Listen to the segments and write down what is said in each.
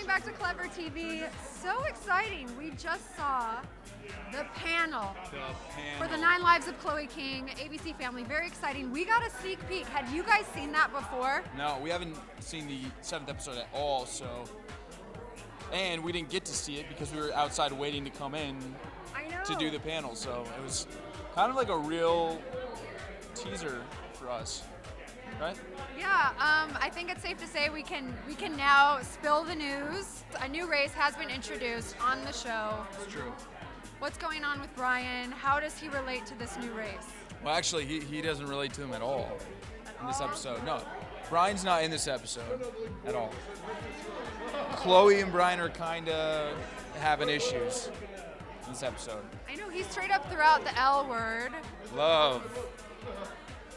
Welcome back to Clever TV. So exciting. We just saw the panel for the 9 Lives of Chloe King, ABC Family. Very exciting. We got a sneak peek. Had you guys seen that before? No, we haven't seen the 7th episode at all, and we didn't get to see it because we were outside waiting to come in to do the panel. So it was kind of like a real teaser for us, right? Yeah, I think it's safe to say we can now spill the news. A new race has been introduced on the show. It's true. What's going on with Brian? How does he relate to this new race? Well, actually, he doesn't relate to him at all in this episode. No, Brian's not in this episode at all. Chloe and Brian are kind of having issues in this episode. I know he's straight up throughout the L word. Love.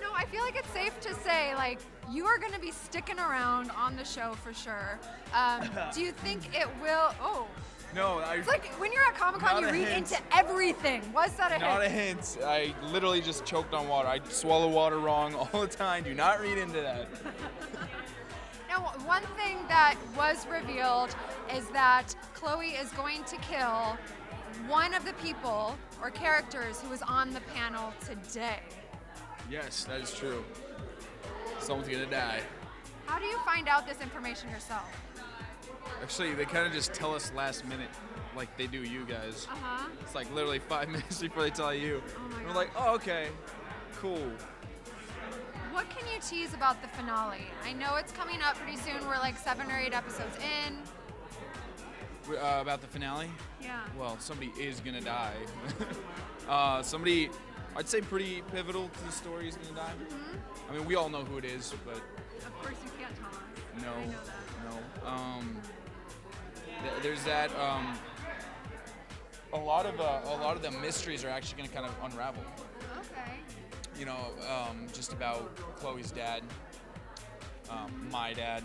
No, I feel like it's safe to say, like, you are going to be sticking around on the show for sure. Do you think it will? Oh. No, it's like when you're at Comic-Con, you read into everything. Was that a hint? Not a hint. I literally just choked on water. I swallow water wrong all the time. Do not read into that. Now, one thing that was revealed is that Chloe is going to kill one of the people or characters who was on the panel today. Yes, that is true. Someone's gonna die. How do you find out this information yourself? Actually, they kind of just tell us last minute, like they do you guys. Uh-huh. It's like literally 5 minutes before they tell you. Oh my and we're God. like, oh, okay, cool. What can you tease about the finale? I know it's coming up pretty soon. We're like 7 or 8 episodes in. About the finale? Yeah. Well, somebody is gonna die. Somebody, I'd say pretty pivotal to the story is gonna die. Mm-hmm. I mean, we all know who it is, but Of course you can't tell us. no, I know that. no. There's that. A lot of the mysteries are actually gonna kind of unravel. Okay. You know, just about Chloe's dad, my dad.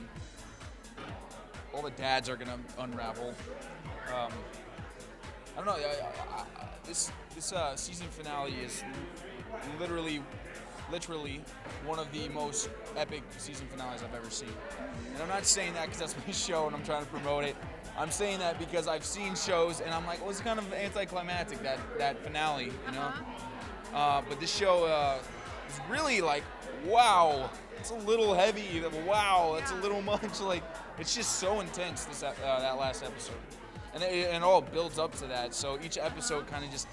All the dads are gonna unravel. I don't know. This season finale is literally one of the most epic season finales I've ever seen. And I'm not saying that because that's my show and I'm trying to promote it. I'm saying that because I've seen shows and I'm like, well, it's kind of anticlimactic, that finale, you know? But this show is really like, wow, it's a little heavy. Wow, that's a little much. Like, it's just so intense, that last episode. And it all builds up to that. So each episode kind of just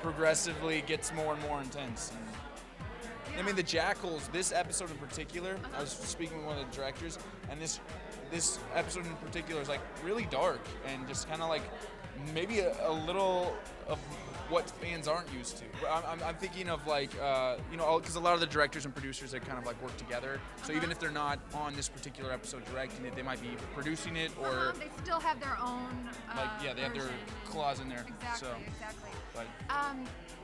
progressively gets more and more intense. And, I mean, the Jackals, this episode in particular, I was speaking with one of the directors, and this episode in particular is like really dark and just kind of like maybe a little of what fans aren't used to. I'm thinking of like, you know, because a lot of the directors and producers, they kind of like work together. So even if they're not on this particular episode directing it, they might be producing it or... They still have their own they have their claws in there. Exactly, so, exactly. But,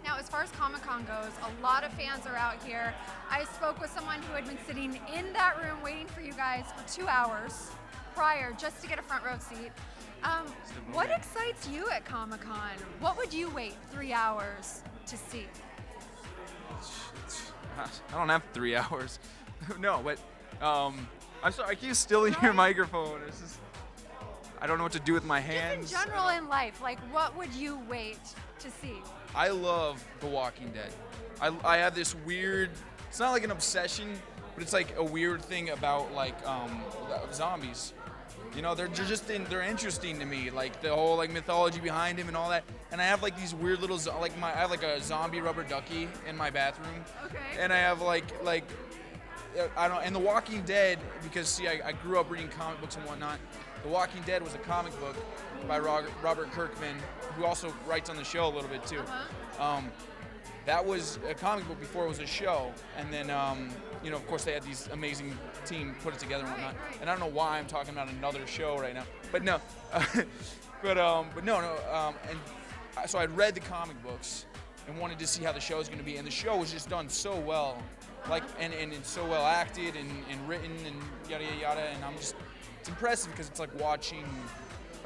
now, as far as Comic-Con goes, a lot of fans are out here. I spoke with someone who had been sitting in that room waiting for you guys for 2 hours prior just to get a front row seat. What excites you at Comic-Con? What would you wait 3 hours to see? I don't have 3 hours. No, but I'm sorry, I keep stealing your microphone. It's just, I don't know what to do with my hands. Just in general in life, like what would you wait to see? I love The Walking Dead. I have this weird, it's not like an obsession, but it's like a weird thing about like zombies. You know, they're they're interesting to me, like the whole like mythology behind him and all that. And I have like these weird little I have like a zombie rubber ducky in my bathroom. Okay. And I have like I don't. And The Walking Dead, because see, I grew up reading comic books and whatnot. The Walking Dead was a comic book by Robert Kirkman, who also writes on the show a little bit too. That was a comic book before it was a show, and then you know, of course, they had these amazing team put it together and whatnot. Right. And I don't know why I'm talking about another show right now, but no, and so I'd read the comic books and wanted to see how the show was going to be, and the show was just done so well, like and it's so well acted and written and yada yada yada, and it's impressive because it's like watching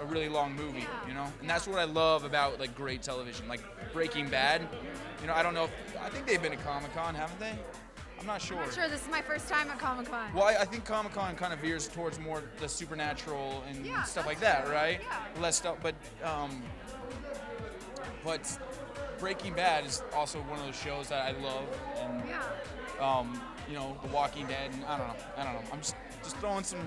a really long movie, you know? And that's what I love about like great television, like Breaking Bad. You know, I don't know I think they've been to Comic-Con, haven't they? I'm not sure. I'm not sure. This is my first time at Comic-Con. Well, I think Comic-Con kind of veers towards more the supernatural and Yeah, stuff like that's that, true. right? Yeah. Less stuff, but Breaking Bad is also one of those shows that I love, and Yeah. you know, The Walking Dead, and I don't know. I'm just throwing some,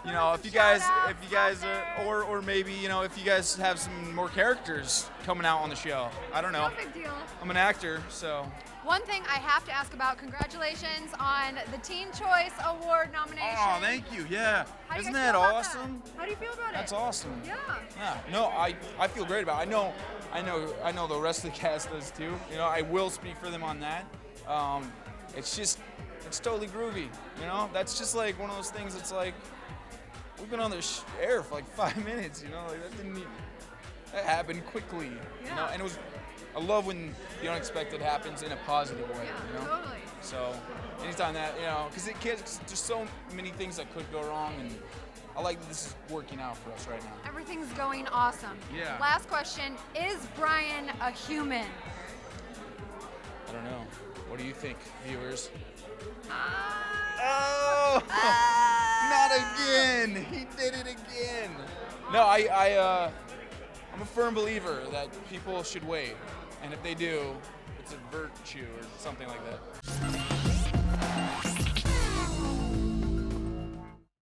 you know, Throwing if some you guys, shout-outs out there. or maybe, you know, if you guys have some more characters coming out on the show. I don't know. No big deal. I'm an actor, so. One thing I have to ask about, congratulations on the Teen Choice Award nomination. Oh, thank you. Yeah. How do you Isn't guys that feel about awesome? that? How do you feel about That's it? awesome. Yeah. Yeah. No, I feel great about it. I know the rest of the cast does too. You know, I will speak for them on that. It's totally groovy. You know, that's just like one of those things. It's like we've been on the air for like 5 minutes. You know, like that happened quickly. Yeah. You know, and I love when the unexpected happens in a positive way. Yeah, You know. totally. So anytime that, you know, because there's so many things that could go wrong, and I like that this is working out for us right now. Everything's going awesome. Yeah. Last question, is Brian a human? I don't know. What do you think, viewers? Ah. Oh, not again! He did it again. No, I'm a firm believer that people should wait, and if they do, it's a virtue or something like that.